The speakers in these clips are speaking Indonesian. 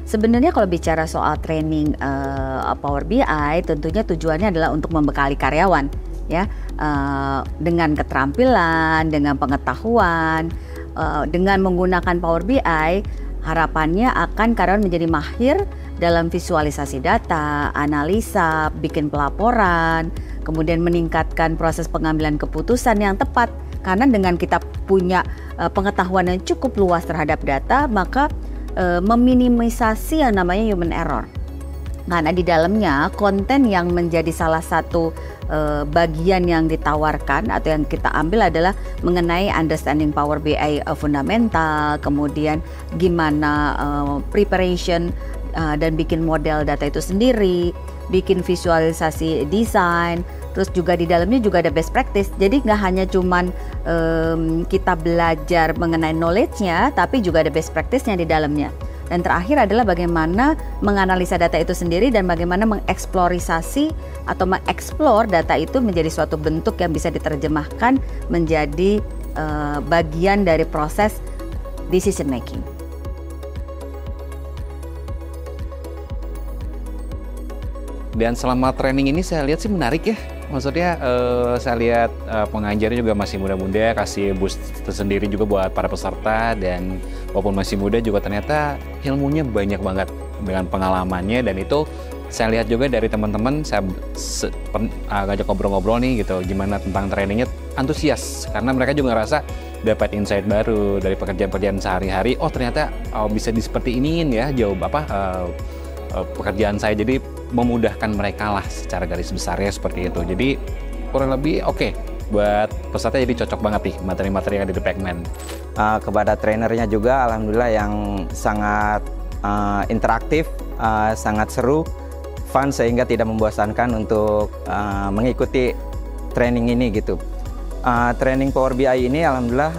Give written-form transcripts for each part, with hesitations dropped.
Sebenarnya kalau bicara soal training Power BI, tentunya tujuannya adalah untuk membekali karyawan, ya, dengan keterampilan, dengan pengetahuan, dengan menggunakan Power BI, harapannya akan karyawan menjadi mahir dalam visualisasi data, analisa, bikin pelaporan, kemudian meningkatkan proses pengambilan keputusan yang tepat. Karena dengan kita punya pengetahuan yang cukup luas terhadap data, maka meminimisasi yang namanya human error. Karena di dalamnya konten yang menjadi salah satu bagian yang ditawarkan atau yang kita ambil adalah mengenai understanding Power BI fundamental, kemudian gimana preparation dan bikin model data itu sendiri, bikin visualisasi desain, terus juga di dalamnya juga ada best practice. Jadi nggak hanya cuman kita belajar mengenai knowledge-nya, tapi juga ada best practice-nya di dalamnya. Dan terakhir adalah bagaimana menganalisa data itu sendiri dan bagaimana mengeksplorisasi atau mengeksplor data itu menjadi suatu bentuk yang bisa diterjemahkan menjadi bagian dari proses decision making. Dan selama training ini saya lihat sih menarik ya. Maksudnya saya lihat pengajarnya juga masih muda-muda, kasih boost tersendiri juga buat para peserta, dan walaupun masih muda juga ternyata ilmunya banyak banget dengan pengalamannya. Dan itu saya lihat juga dari teman-teman, saya ngajak ngobrol-ngobrol nih gitu, gimana tentang trainingnya, antusias karena mereka juga ngerasa dapat insight baru dari pekerjaan-pekerjaan sehari-hari. Oh ternyata bisa seperti ini ya pekerjaan saya, jadi memudahkan mereka lah secara garis besarnya seperti itu. Jadi kurang lebih oke buat peserta, jadi cocok banget nih materi-materi yang ada di Pacman. Kepada trainernya juga alhamdulillah yang sangat interaktif, sangat seru, fun sehingga tidak membosankan untuk mengikuti training ini gitu. Training Power BI ini alhamdulillah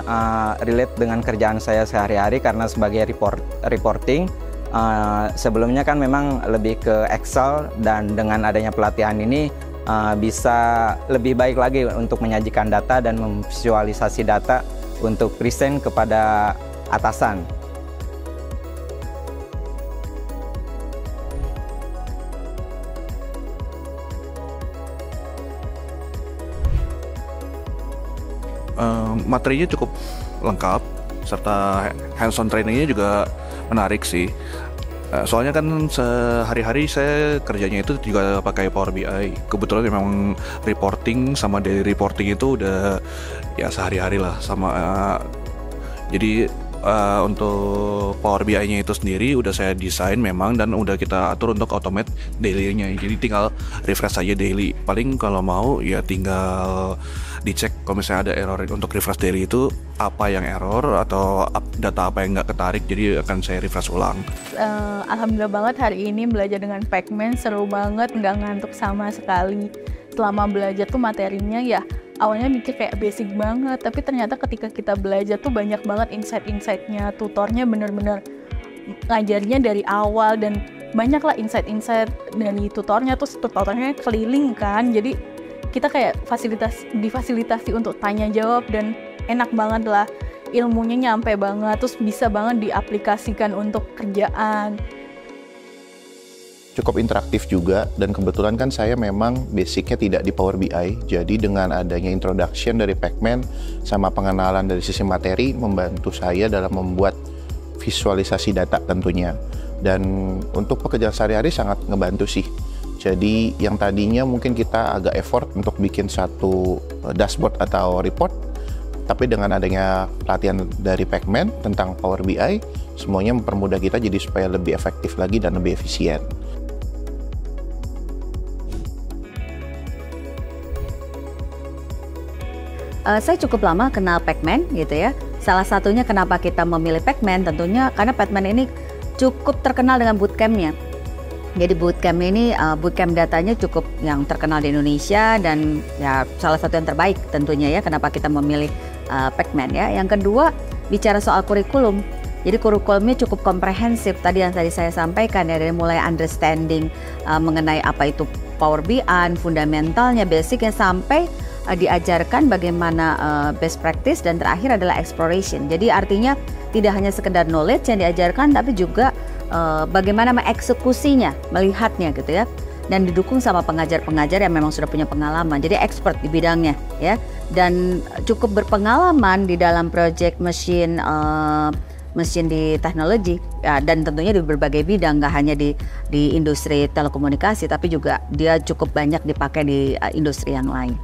relate dengan kerjaan saya sehari-hari karena sebagai reporting. Sebelumnya kan memang lebih ke Excel, dan dengan adanya pelatihan ini bisa lebih baik lagi untuk menyajikan data dan memvisualisasi data untuk present kepada atasan. Materinya cukup lengkap, serta hands-on trainingnya juga menarik sih. Soalnya kan sehari-hari saya kerjanya itu juga pakai Power BI. Kebetulan memang reporting sama daily reporting itu udah ya sehari-hari lah sama. Jadi untuk Power BI-nya itu sendiri udah saya desain memang, dan udah kita atur untuk automate daily-nya. Jadi tinggal refresh aja daily. Paling kalau mau ya tinggal dicek kalau misalnya ada error untuk refresh daily itu apa yang error atau data apa yang nggak ketarik, jadi akan saya refresh ulang. Alhamdulillah banget hari ini belajar dengan Pacman, seru banget, nggak ngantuk sama sekali. Selama belajar tuh materinya ya awalnya mikir kayak basic banget, tapi ternyata ketika kita belajar tuh banyak banget insight-insightnya, tutornya bener-bener ngajarnya dari awal, dan banyak lah insight-insight dari tutornya. Terus tutornya keliling kan, jadi kita kayak difasilitasi untuk tanya jawab, dan enak banget lah, ilmunya nyampe banget, terus bisa banget diaplikasikan untuk kerjaan. Cukup interaktif juga, dan kebetulan kan saya memang basicnya tidak di Power BI, jadi dengan adanya introduction dari Pacman sama pengenalan dari sisi materi membantu saya dalam membuat visualisasi data tentunya. Dan untuk pekerjaan sehari-hari sangat ngebantu sih. Jadi yang tadinya mungkin kita agak effort untuk bikin satu dashboard atau report, tapi dengan adanya pelatihan dari Pacman tentang Power BI, semuanya mempermudah kita jadi supaya lebih efektif lagi dan lebih efisien. Saya cukup lama kenal Pacman gitu ya. Salah satunya kenapa kita memilih Pacman tentunya karena Pacman ini cukup terkenal dengan bootcamp-nya. Jadi bootcamp ini, bootcamp datanya cukup yang terkenal di Indonesia, dan ya salah satu yang terbaik tentunya ya, kenapa kita memilih Pacman ya. Yang kedua, bicara soal kurikulum. Jadi kurikulumnya cukup komprehensif, tadi yang saya sampaikan ya, dari mulai understanding mengenai apa itu Power BI, fundamentalnya, basicnya, sampai diajarkan bagaimana best practice, dan terakhir adalah exploration. Jadi artinya tidak hanya sekedar knowledge yang diajarkan, tapi juga bagaimana mengeksekusinya, melihatnya gitu ya, dan didukung sama pengajar-pengajar yang memang sudah punya pengalaman, jadi expert di bidangnya ya, dan cukup berpengalaman di dalam project mesin di teknologi ya, dan tentunya di berbagai bidang, nggak hanya di industri telekomunikasi, tapi juga dia cukup banyak dipakai di industri yang lain.